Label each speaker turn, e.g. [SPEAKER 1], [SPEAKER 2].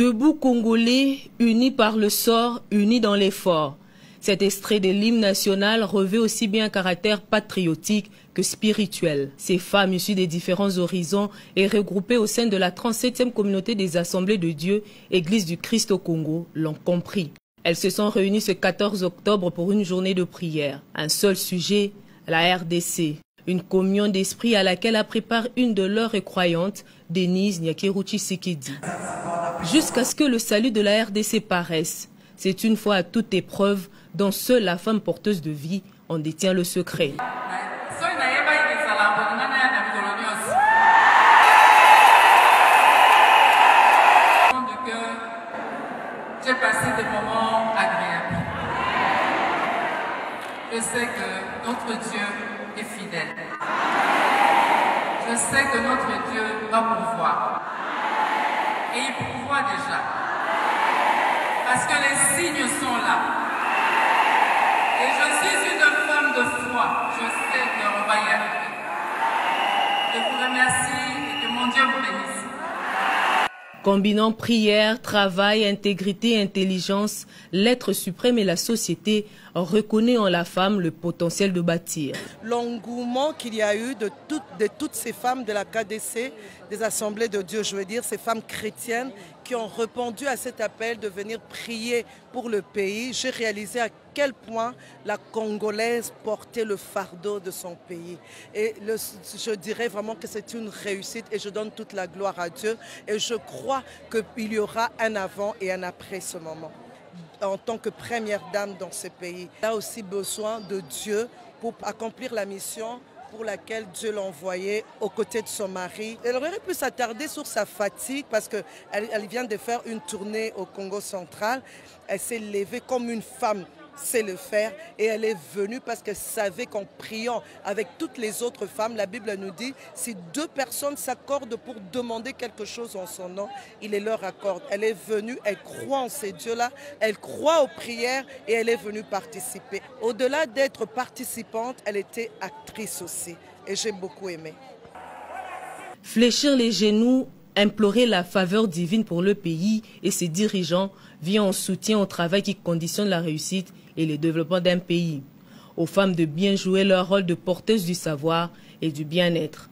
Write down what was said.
[SPEAKER 1] Debout Congolais, unis par le sort, unis dans l'effort. Cet extrait de l'hymne national revêt aussi bien un caractère patriotique que spirituel. Ces femmes issues des différents horizons et regroupées au sein de la 37e communauté des Assemblées de Dieu, Église du Christ au Congo, l'ont compris. Elles se sont réunies ce 14 octobre pour une journée de prière. Un seul sujet, la RDC. Une communion d'esprit à laquelle a pris part une de leurs croyantes, Denise Nyakeruchi Sikidi. Jusqu'à ce que le salut de la RDC paraisse. C'est une fois à toute épreuve dont seule la femme porteuse de vie en détient le secret.
[SPEAKER 2] J'ai passé des moments agréables. Je sais que notre Dieu est fidèle. Je sais que notre Dieu va pourvoir. Et il pourvoit déjà. Parce que les signes sont là. Et je suis une femme de foi. Je sais qu'on va y arriver. Je vous remercie et que mon Dieu vous bénisse.
[SPEAKER 1] Combinant prière, travail, intégrité et intelligence, l'être suprême et la société reconnaît en la femme le potentiel de bâtir.
[SPEAKER 3] L'engouement qu'il y a eu de toutes ces femmes de la KDC, des Assemblées de Dieu, je veux dire, ces femmes chrétiennes qui ont répondu à cet appel de venir prier pour le pays, j'ai réalisé à quel point la Congolaise portait le fardeau de son pays. Et je dirais vraiment que c'est une réussite et je donne toute la gloire à Dieu. Et je crois qu'il y aura un avant et un après ce moment. En tant que première dame dans ce pays, elle a aussi besoin de Dieu pour accomplir la mission pour laquelle Dieu l'a envoyée aux côtés de son mari. Elle aurait pu s'attarder sur sa fatigue parce qu'elle vient de faire une tournée au Congo central. Elle s'est levée comme une femme sait le faire et elle est venue parce qu'elle savait qu'en priant avec toutes les autres femmes, la Bible nous dit, si deux personnes s'accordent pour demander quelque chose en son nom, il les leur accorde. Elle est venue, elle croit en ces dieux-là, elle croit aux prières et elle est venue participer. Au-delà d'être participante, elle était actrice aussi et j'ai beaucoup aimé.
[SPEAKER 1] Fléchir les genoux, implorer la faveur divine pour le pays et ses dirigeants vient en soutien au travail qui conditionne la réussite et le développement d'un pays. Aux femmes de bien jouer leur rôle de porteuses du savoir et du bien-être.